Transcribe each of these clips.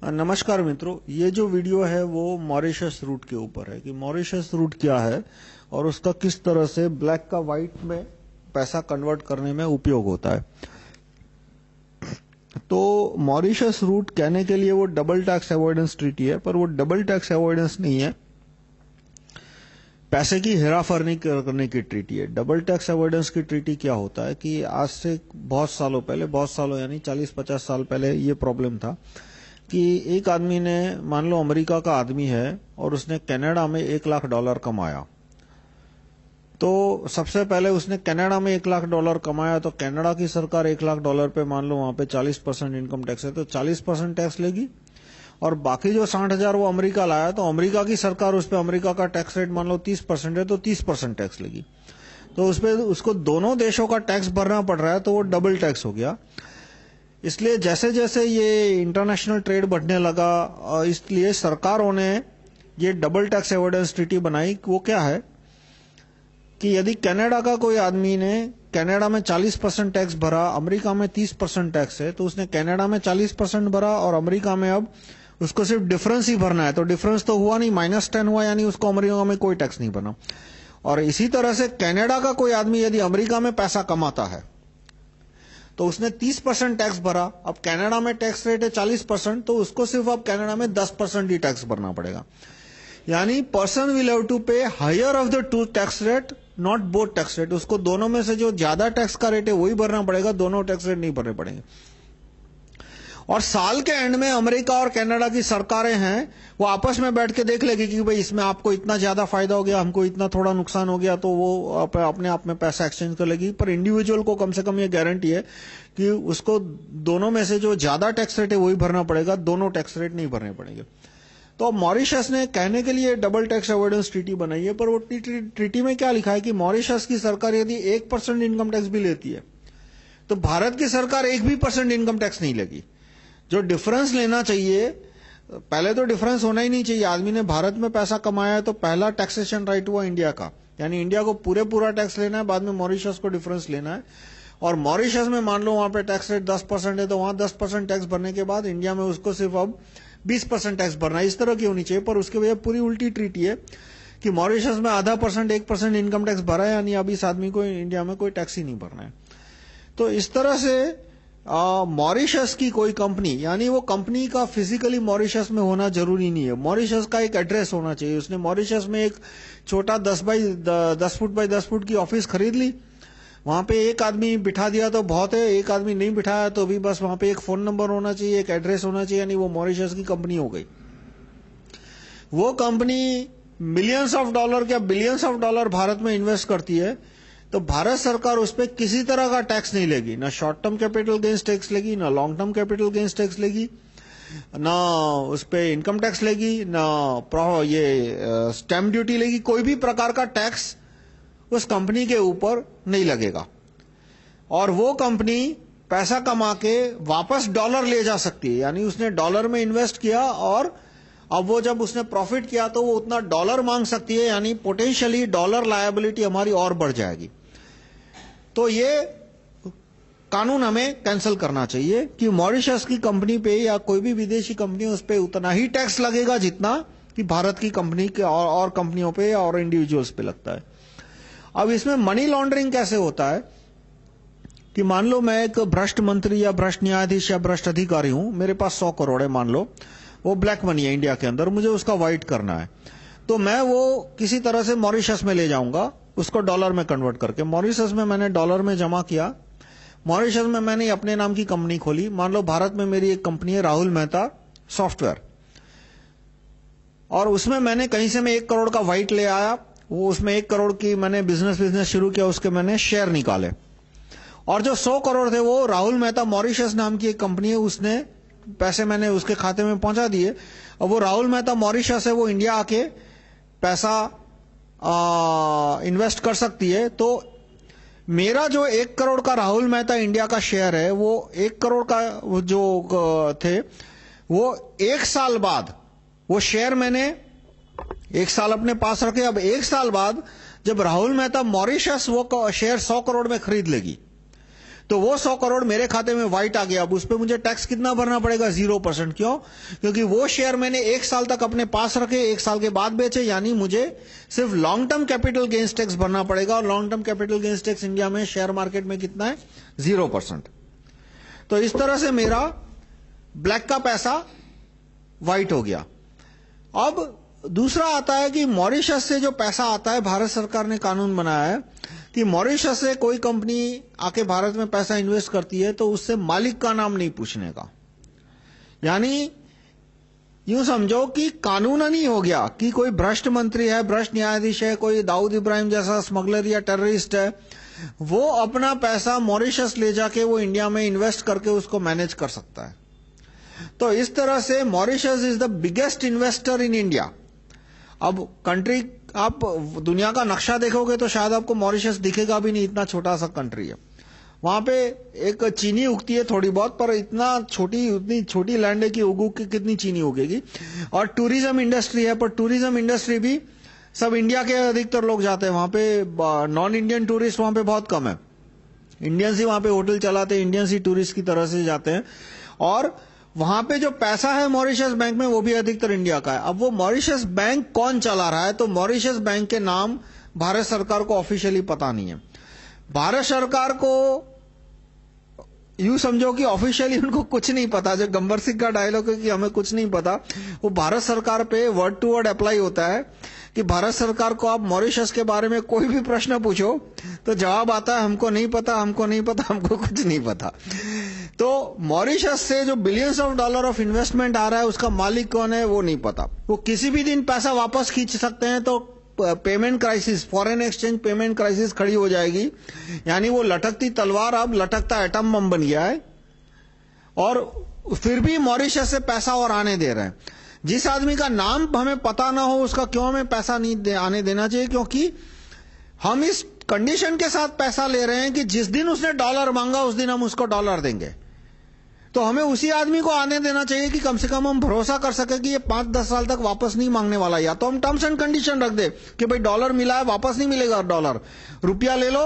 नमस्कार मित्रों, ये जो वीडियो है वो मॉरिशस रूट के ऊपर है कि मॉरिशस रूट क्या है और उसका किस तरह से ब्लैक का व्हाइट में पैसा कन्वर्ट करने में उपयोग होता है। तो मॉरिशस रूट कहने के लिए वो डबल टैक्स अवॉइडेंस ट्रीटी है, पर वो डबल टैक्स अवॉइडेंस नहीं है, पैसे की हेराफेरी करने की ट्रीटी है। डबल टैक्स अवॉइडेंस की ट्रीटी क्या होता है कि आज से बहुत सालों यानी 40-50 साल पहले ये प्रॉब्लम था कि एक आदमी ने, मान लो अमेरिका का आदमी है और उसने कनाडा में $1,00,000 कमाया, तो सबसे पहले उसने कनाडा में $1,00,000 कमाया तो कनाडा की सरकार $1,00,000 पे, मान लो वहां पे 40% इनकम टैक्स है तो 40% टैक्स लेगी, और बाकी जो 60,000 वो अमेरिका लाया तो अमेरिका की सरकार उस पे, अमेरिका का टैक्स रेट मान लो 30% है तो 30% टैक्स लेगी। तो उस पे उसको दोनों देशों का टैक्स भरना पड़ रहा है, तो वो डबल टैक्स हो गया। इसलिए जैसे जैसे ये इंटरनेशनल ट्रेड बढ़ने लगा, इसलिए सरकारों ने ये डबल टैक्स अवॉइडेंस ट्रीटी बनाई। वो क्या है कि यदि कनाडा का कोई आदमी ने कनाडा में 40% टैक्स भरा, अमेरिका में 30% टैक्स है, तो उसने कनाडा में 40% भरा और अमेरिका में अब उसको सिर्फ डिफरेंस ही भरना है, तो डिफरेंस तो हुआ नहीं, -10 हुआ, यानी उसको अमेरिका में कोई टैक्स नहीं भरना। और इसी तरह से कनाडा का कोई आदमी यदि अमेरिका में पैसा कमाता है तो उसने 30% टैक्स भरा, अब कनाडा में टैक्स रेट है 40%, तो उसको सिर्फ अब कनाडा में 10% ही टैक्स भरना पड़ेगा। यानी person will have to pay higher of the two tax rate, not both tax rate. उसको दोनों में से जो ज्यादा टैक्स का रेट है वही भरना पड़ेगा, दोनों टैक्स रेट नहीं भरने पड़ेंगे। और साल के एंड में अमेरिका और कनाडा की सरकारें हैं, वो आपस में बैठ के देख लेगी कि भाई इसमें आपको इतना ज्यादा फायदा हो गया, हमको इतना थोड़ा नुकसान हो गया, तो वो अपने आप में पैसा एक्सचेंज कर लेगी। पर इंडिविजुअल को कम से कम ये गारंटी है कि उसको दोनों में से जो ज्यादा टैक्स रेट है वही भरना पड़ेगा, दोनों टैक्स रेट नहीं भरने पड़ेंगे। तो मॉरिशस ने कहने के लिए डबल टैक्स अवॉइडेंस ट्रीटी बनाई है, पर वो ट्रीटी में क्या लिखा है कि मॉरिशस की सरकार यदि 1% इनकम टैक्स भी लेती है तो भारत की सरकार 1% इनकम टैक्स नहीं लेगी। जो डिफरेंस लेना चाहिए, पहले तो डिफरेंस होना ही नहीं चाहिए। आदमी ने भारत में पैसा कमाया है तो पहला टैक्सेशन राइट हुआ इंडिया का, यानी इंडिया को पूरा टैक्स लेना है, बाद में मॉरिशस को डिफरेंस लेना है। और मॉरिशस में मान लो वहां पे टैक्स रेट 10% है तो वहां 10% टैक्स भरने के बाद इंडिया में उसको सिर्फ अब 20% टैक्स भरना है। इस तरह की होनी चाहिए, पर उसके वजह पूरी उल्टी ट्रीटी है कि मॉरिशस में आधा परसेंट 1% इनकम टैक्स भरा है, यानी अब इस आदमी को इंडिया में कोई टैक्स ही नहीं भरना है। तो इस तरह से मॉरिशस की कोई कंपनी, यानी वो कंपनी का फिजिकली मॉरिशस में होना जरूरी नहीं है, मॉरिशस का एक एड्रेस होना चाहिए। उसने मॉरिशस में एक छोटा 10 फुट बाई 10 फुट की ऑफिस खरीद ली, वहां पे एक आदमी बिठा दिया तो बहुत है, एक आदमी नहीं बिठाया तो भी बस वहां पे एक फोन नंबर होना चाहिए, एक एड्रेस होना चाहिए, यानी वो मॉरिशस की कंपनी हो गई। वो कंपनी मिलियंस ऑफ डॉलर या बिलियंस ऑफ डॉलर भारत में इन्वेस्ट करती है, तो भारत सरकार उस पर किसी तरह का टैक्स नहीं लेगी, ना short term capital gains tax लेगी, ना long term capital gains tax लेगी, ना उस पर इनकम टैक्स लेगी, ना ये स्टैम्प ड्यूटी लेगी। कोई भी प्रकार का टैक्स उस कंपनी के ऊपर नहीं लगेगा। और वो कंपनी पैसा कमा के वापस डॉलर ले जा सकती है, यानी उसने डॉलर में इन्वेस्ट किया और अब वो जब उसने प्रॉफिट किया तो वो उतना डॉलर मांग सकती है, यानी पोटेंशियली डॉलर लायबिलिटी हमारी और बढ़ जाएगी। तो ये कानून हमें कैंसिल करना चाहिए कि मॉरिशस की कंपनी पे या कोई भी विदेशी कंपनी उस पे उतना ही टैक्स लगेगा जितना कि भारत की कंपनी के और कंपनियों पे और इंडिविजुअल्स पे लगता है। अब इसमें मनी लॉन्ड्रिंग कैसे होता है कि मान लो मैं एक भ्रष्ट मंत्री या भ्रष्ट न्यायाधीश या भ्रष्ट अधिकारी हूं, मेरे पास 100 करोड़ है, मान लो वो ब्लैक मनी है इंडिया के अंदर, मुझे उसका व्हाइट करना है, तो मैं वो किसी तरह से मॉरिशस में ले जाऊंगा, उसको डॉलर में कन्वर्ट करके। मॉरिशस में मैंने डॉलर में जमा किया, मॉरिशस में मैंने अपने नाम की कंपनी खोली। मान लो भारत में मेरी एक कंपनी है राहुल मेहता सॉफ्टवेयर, और उसमें मैंने कहीं से मैं 1 करोड़ का व्हाइट ले आया, वो उसमें 1 करोड़ की मैंने बिजनेस शुरू किया, उसके मैंने शेयर निकाले, और जो 100 करोड़ थे वो राहुल मेहता मॉरिशस नाम की एक कंपनी है, उसने पैसे मैंने उसके खाते में पहुंचा दिए। और वो राहुल मेहता मॉरिशस है, वो इंडिया आके पैसा इन्वेस्ट कर सकती है। तो मेरा जो 1 करोड़ का राहुल मेहता इंडिया का शेयर है, वो 1 करोड़ का जो थे, वो 1 साल बाद वो शेयर मैंने 1 साल अपने पास रखे। अब 1 साल बाद जब राहुल मेहता मॉरिशस वो शेयर 100 करोड़ में खरीद लेगी, तो वो 100 करोड़ मेरे खाते में व्हाइट आ गया। अब उस पर मुझे टैक्स कितना भरना पड़ेगा? 0%। क्यों? क्योंकि वो शेयर मैंने 1 साल तक अपने पास रखे, 1 साल के बाद बेचे, यानी मुझे सिर्फ long term capital gains tax भरना पड़ेगा। और long term capital gains tax India में शेयर मार्केट में कितना है? 0%। तो इस तरह से मेरा ब्लैक का पैसा व्हाइट हो गया। अब दूसरा आता है कि मॉरिशस से जो पैसा आता है, भारत सरकार ने कानून बनाया है कि मॉरिशस से कोई कंपनी आके भारत में पैसा इन्वेस्ट करती है तो उससे मालिक का नाम नहीं पूछने का। यानी यूं समझो कि कानूनन ही हो गया कि कोई भ्रष्ट मंत्री है, भ्रष्ट न्यायाधीश है, कोई दाऊद इब्राहिम जैसा स्मगलर या टेररिस्ट है, वो अपना पैसा मॉरिशस ले जाके वो इंडिया में इन्वेस्ट करके उसको मैनेज कर सकता है। तो इस तरह से Mauritius is the biggest investor in India. अब कंट्री, आप दुनिया का नक्शा देखोगे तो शायद आपको मॉरिशस दिखेगा भी नहीं, इतना छोटा सा कंट्री है। वहां पे एक चीनी उगती है थोड़ी बहुत, पर उतनी छोटी लैंड है कि उगू की कितनी चीनी उगेगी। और टूरिज्म इंडस्ट्री है, पर टूरिज्म इंडस्ट्री भी सब इंडिया के अधिकतर लोग जाते हैं वहां पे। नॉन इंडियन टूरिस्ट वहां पे बहुत कम है। इंडियंस ही वहां पे होटल चलाते हैं, इंडियंस ही टूरिस्ट की तरह से जाते हैं। और वहां पे जो पैसा है मॉरिशस बैंक में वो भी अधिकतर इंडिया का है। अब वो मॉरिशस बैंक कौन चला रहा है? तो मॉरिशस बैंक के नाम भारत सरकार को ऑफिशियली पता नहीं है। भारत सरकार को यूं समझो कि ऑफिशियली उनको कुछ नहीं पता। जो गब्बर सिंह का डायलॉग है कि हमें कुछ नहीं पता, वो भारत सरकार पे वर्ड टू वर्ड अप्लाई होता है कि भारत सरकार को आप मॉरिशस के बारे में कोई भी प्रश्न पूछो तो जवाब आता है हमको नहीं पता, हमको नहीं पता, हमको कुछ नहीं पता। तो मॉरिशस से जो billions of dollar of investment आ रहा है उसका मालिक कौन है वो नहीं पता। वो किसी भी दिन पैसा वापस खींच सकते हैं तो payment crisis, foreign exchange payment crisis खड़ी हो जाएगी। यानी वो लटकती तलवार अब लटकता एटम बम बन गया है। और फिर भी मॉरिशस से पैसा और आने दे रहे हैं। जिस आदमी का नाम हमें पता ना हो उसका क्यों हमें पैसा नहीं आने देना चाहिए? क्योंकि हम इस कंडीशन के साथ पैसा ले रहे हैं कि जिस दिन उसने डॉलर मांगा उस दिन हम उसको डॉलर देंगे। तो हमें उसी आदमी को आने देना चाहिए कि कम से कम हम भरोसा कर सके कि ये 5-10 साल तक वापस नहीं मांगने वाला। या तो हम टर्म्स एंड कंडीशन रख दे कि भाई डॉलर मिला है, वापस नहीं मिलेगा डॉलर, रुपया ले लो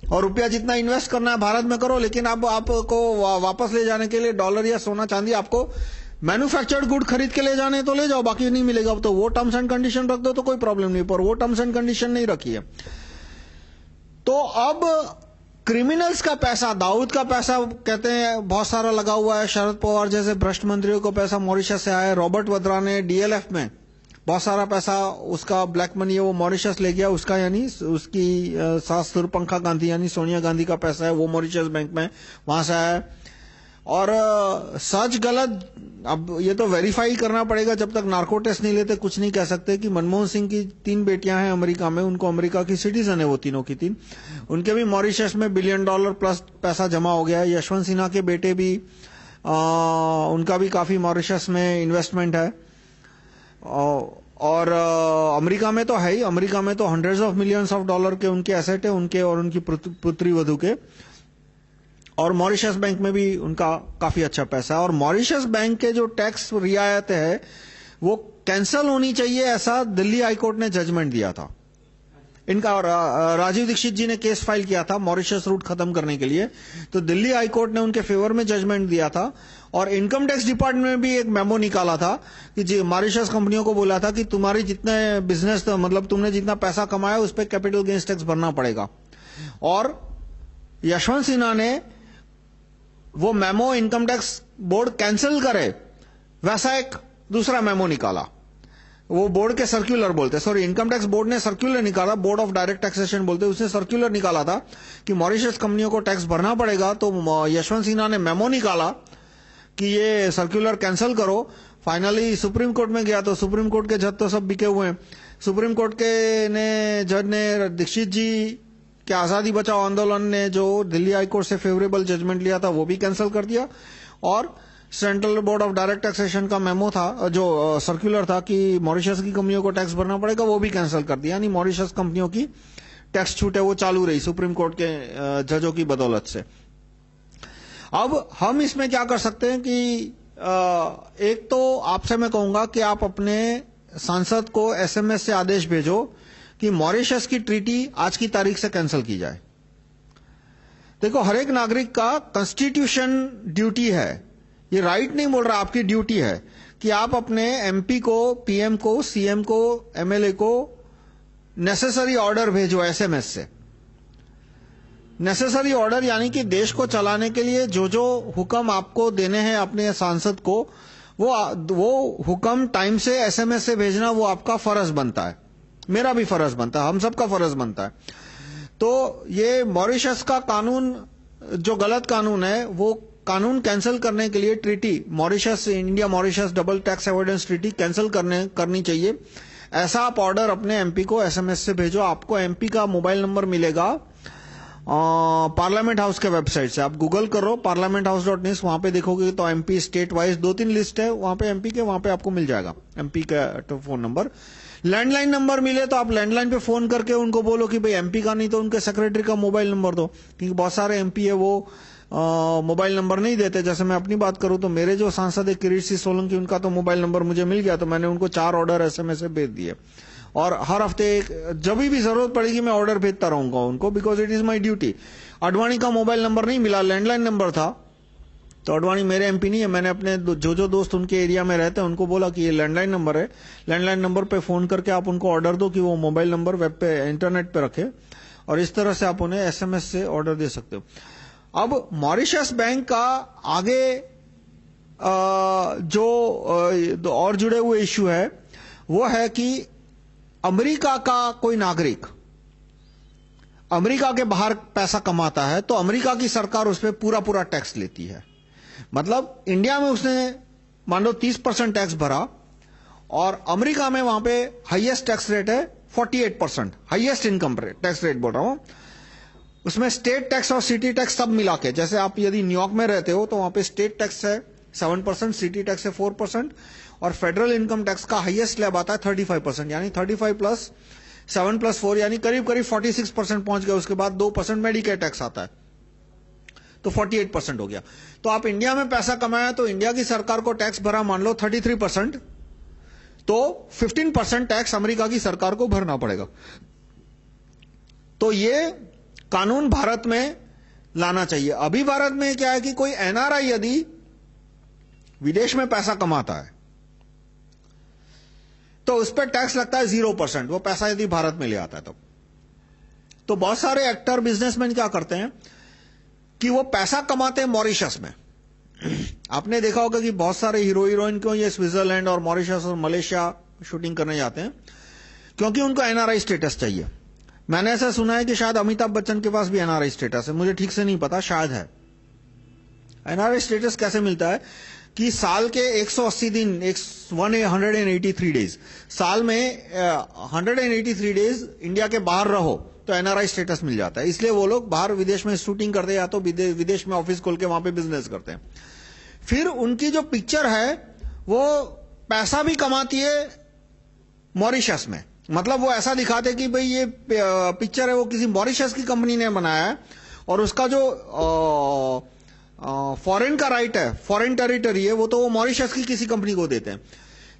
और रुपया जितना इन्वेस्ट करना है भारत में करो, लेकिन अब आपको वापस ले जाने के लिए डॉलर या सोना चांदी, आपको मैन्युफैक्चर्ड गुड खरीद के ले जाने तो ले जाओ, बाकी नहीं मिलेगा। तो वो टर्म्स एंड कंडीशन रख दो तो कोई प्रॉब्लम नहीं, पर वो टर्म्स एंड कंडीशन नहीं रखी है। तो अब क्रिमिनल्स का पैसा, दाऊद का पैसा कहते हैं बहुत सारा लगा हुआ है, शरद पवार जैसे भ्रष्ट मंत्रियों को पैसा मॉरिशस से आया है। रॉबर्ट वड्रा ने डीएलएफ में बहुत सारा पैसा, उसका ब्लैक मनी है वो मॉरिशस ले गया। उसका यानी उसकी सास सुरपंखा गांधी यानी सोनिया गांधी का पैसा है वो मॉरिशस बैंक में वहां से आया है। और सच गलत अब ये तो वेरीफाई करना पड़ेगा, जब तक नार्को टेस्ट नहीं लेते कुछ नहीं कह सकते। कि मनमोहन सिंह की 3 बेटियां हैं अमेरिका में, उनको अमेरिका की सिटीजन है वो तीनों की तीन, उनके भी मॉरिशस में $1 बिलियन प्लस पैसा जमा हो गया है। यशवंत सिन्हा के बेटे भी उनका भी काफी मॉरिशस में इन्वेस्टमेंट है। और अमेरिका में तो है ही, अमेरिका में तो $100 of millions के उनके एसेट है, उनके और उनकी पुत्री वधू के। और मॉरिशस बैंक में भी उनका काफी अच्छा पैसा है। और मॉरिशस बैंक के जो टैक्स रियायत है वो कैंसल होनी चाहिए, ऐसा दिल्ली हाईकोर्ट ने जजमेंट दिया था। इनका राजीव दीक्षित जी ने केस फाइल किया था मॉरिशस रूट खत्म करने के लिए, तो दिल्ली हाईकोर्ट ने उनके फेवर में जजमेंट दिया था। और इनकम टैक्स डिपार्टमेंट में भी एक मेमो निकाला था कि मॉरिशस कंपनियों को बोला था कि तुम्हारी जितने बिजनेस, मतलब तुमने जितना पैसा कमाया उस पर कैपिटल गेन्स टैक्स भरना पड़ेगा। और यशवंत सिन्हा ने वो memo income tax board cancel करे वैसा एक दूसरा मेमो निकाला। वो बोर्ड के सर्कुलर बोलते, सॉरी इनकम टैक्स बोर्ड ने सर्कुलर निकाला, बोर्ड ऑफ डायरेक्ट टैक्सेशन बोलते, उसने सर्कुलर निकाला था कि मॉरिशस कंपनियों को टैक्स भरना पड़ेगा। तो यशवंत सिन्हा ने मेमो निकाला कि ये सर्कुलर कैंसिल करो। फाइनली सुप्रीम कोर्ट में गया तो सुप्रीम कोर्ट के जज तो सब बिके हुए हैं। सुप्रीम कोर्ट के जज ने दीक्षित जी कि आजादी बचाओ आंदोलन ने जो दिल्ली हाईकोर्ट से फेवरेबल जजमेंट लिया था वो भी कैंसिल कर दिया। और central board of direct taxation का मेमो था, जो सर्कुलर था कि मॉरिशस की कंपनियों को टैक्स भरना पड़ेगा, वो भी कैंसिल कर दिया। यानी मॉरिशस कंपनियों की टैक्स छूट है वो चालू रही सुप्रीम कोर्ट के जजों की बदौलत से। अब हम इसमें क्या कर सकते हैं कि एक तो आपसे मैं कहूंगा कि आप अपने सांसद को एसएमएस से आदेश भेजो कि मॉरिशस की ट्रीटी आज की तारीख से कैंसिल की जाए। देखो, हर एक नागरिक का कॉन्स्टिट्यूशन ड्यूटी है, ये राइट नहीं बोल रहा, आपकी ड्यूटी है कि आप अपने एमपी को, पीएम को, सीएम को, एमएलए को नेसेसरी ऑर्डर भेजो एसएमएस से। नेसेसरी ऑर्डर यानी कि देश को चलाने के लिए जो जो हुक्म आपको देने हैं अपने सांसद को, वो हुक्म टाइम से एसएमएस से भेजना, वो आपका फर्ज बनता है, मेरा भी फर्ज बनता है, हम सबका फर्ज बनता है। तो ये मॉरिशस का कानून जो गलत कानून है, वो कानून कैंसिल करने के लिए treaty, Mauritius, India Mauritius double tax avoidance treaty cancel करनी चाहिए। ऐसा आप ऑर्डर अपने एमपी को एसएमएस से भेजो। आपको एमपी का मोबाइल नंबर मिलेगा पार्लियामेंट हाउस के वेबसाइट से। आप गूगल करो parliamenthouse.news, वहां पे देखोगे तो एमपी स्टेट वाइज 2-3 लिस्ट है, वहां पे एमपी के, वहां पे आपको मिल जाएगा एमपी का फोन नंबर। लैंडलाइन नंबर मिले तो आप लैंडलाइन पे फोन करके उनको बोलो कि भाई एमपी का नहीं तो उनके सेक्रेटरी का मोबाइल नंबर दो, क्योंकि बहुत सारे एमपी है वो मोबाइल नंबर नहीं देते। जैसे मैं अपनी बात करूं तो मेरे जो सांसद है किरीट सिंह सोलंकी, उनका तो मोबाइल नंबर मुझे मिल गया, तो मैंने उनको 4 ऑर्डर एसएमएस से भेज दिए, और हर हफ्ते जब भी जरूरत पड़ेगी मैं ऑर्डर भेजता रहूंगा उनको, because it is my duty. Advani का मोबाइल नंबर नहीं मिला, लैंडलाइन नंबर था, तो अडवाणी मेरे एमपी नहीं है, मैंने अपने जो दोस्त उनके एरिया में रहते हैं उनको बोला कि ये लैंडलाइन नंबर है, लैंडलाइन नंबर पे फोन करके आप उनको ऑर्डर दो कि वो मोबाइल नंबर वेब पे, इंटरनेट पे रखे, और इस तरह से आप उन्हें एसएमएस से ऑर्डर दे सकते हो। अब मॉरिशस बैंक का आगे जो और जुड़े हुए इश्यू है वो है कि अमेरिका का कोई नागरिक अमेरिका के बाहर पैसा कमाता है तो अमेरिका की सरकार उस पर पूरा टैक्स लेती है। मतलब इंडिया में उसने मान लो 30% टैक्स भरा, और अमेरिका में वहां पे हाईएस्ट टैक्स रेट है 48%, हाईएस्ट इनकम टैक्स रेट बोल रहा हूं। उसमें स्टेट टैक्स और सिटी टैक्स सब मिला के, जैसे आप यदि न्यूयॉर्क में रहते हो तो वहां पे स्टेट टैक्स है 7%, सिटी टैक्स है 4%, और फेडरल इनकम टैक्स का हाईएस्ट स्लैब आता है 35%, यानी 35 प्लस 7 प्लस 4 यानी करीब 46% पहुंच गया। उसके बाद 2% मेडिकेयर टैक्स आता है, तो 48% हो गया। तो आप इंडिया में पैसा कमाया तो इंडिया की सरकार को टैक्स भरा मान लो 33%, तो 15% टैक्स अमेरिका की सरकार को भरना पड़ेगा। तो ये कानून भारत में लाना चाहिए। अभी भारत में क्या है कि कोई एनआरआई यदि विदेश में पैसा कमाता है तो उस पर टैक्स लगता है 0%, वो पैसा यदि भारत में ले आता है तो बहुत सारे एक्टर, बिजनेसमैन क्या करते हैं कि वो पैसा कमाते हैं मॉरिशस में। आपने देखा होगा कि बहुत सारे हीरो हीरोइन को ये स्विट्जरलैंड और मॉरिशस और मलेशिया शूटिंग करने जाते हैं क्योंकि उनको एनआरआई स्टेटस चाहिए। मैंने ऐसा सुना है कि शायद अमिताभ बच्चन के पास भी एनआरआई स्टेटस है, मुझे ठीक से नहीं पता, शायद है। एनआरआई स्टेटस कैसे मिलता है कि साल के 180 दिन, 183 डेज, साल में 183 डेज इंडिया के बाहर रहो तो एनआरआई स्टेटस मिल जाता है। इसलिए वो लोग बाहर विदेश में शूटिंग करते हैं या तो विदेश में ऑफिस खोल के वहां पे बिजनेस करते हैं। फिर उनकी जो पिक्चर है वो पैसा भी कमाती है मॉरिशस में। मतलब वो ऐसा दिखाते कि भाई ये पिक्चर है वो किसी मॉरिशस की कंपनी ने बनाया है, और उसका जो फॉरेन का राइट है, फॉरेन टेरिटरी है, वो तो वो मॉरिशस की किसी कंपनी को देते हैं।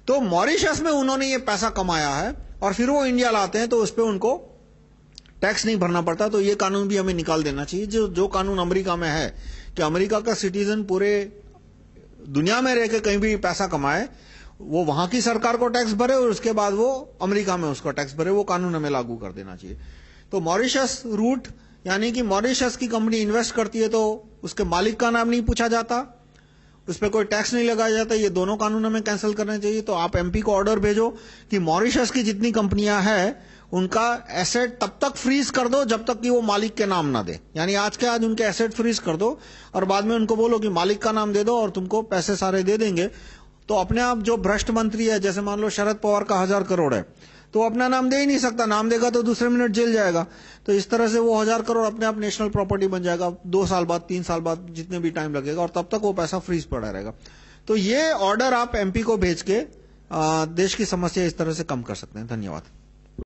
तो मॉरिशस में उन्होंने ये पैसा कमाया है और फिर वो इंडिया लाते हैं तो उस पर उनको टैक्स नहीं भरना पड़ता। तो ये कानून भी हमें निकाल देना चाहिए, जो कानून अमेरिका में है कि अमेरिका का सिटीजन पूरे दुनिया में रह के कहीं भी पैसा कमाए, वो वहां की सरकार को टैक्स भरे और उसके बाद वो अमेरिका में उसको टैक्स भरे, वो कानून हमें लागू कर देना चाहिए। तो मॉरिशस रूट यानी कि मॉरिशस की कंपनी इन्वेस्ट करती है तो उसके मालिक का नाम नहीं पूछा जाता, उस पर कोई टैक्स नहीं लगाया जाता, ये दोनों कानून हमें कैंसिल करने चाहिए। तो आप एमपी को ऑर्डर भेजो कि मॉरिशस की जितनी कंपनियां हैं उनका एसेट तब तक फ्रीज कर दो जब तक कि वो मालिक के नाम ना दे, यानी आज के आज उनके एसेट फ्रीज कर दो और बाद में उनको बोलो कि मालिक का नाम दे दो और तुमको पैसे सारे दे देंगे। तो अपने आप जो भ्रष्ट मंत्री है, जैसे मान लो शरद पवार का 1000 करोड़ है, तो अपना नाम दे ही नहीं सकता, नाम देगा तो दूसरे मिनट जेल जाएगा। तो इस तरह से वो 1000 करोड़ अपने आप नेशनल प्रॉपर्टी बन जाएगा 2 साल बाद, 3 साल बाद, जितने भी टाइम लगेगा, और तब तक वो पैसा फ्रीज पड़ा रहेगा। तो ये ऑर्डर आप एमपी को भेज के देश की समस्या इस तरह से कम कर सकते हैं। धन्यवाद।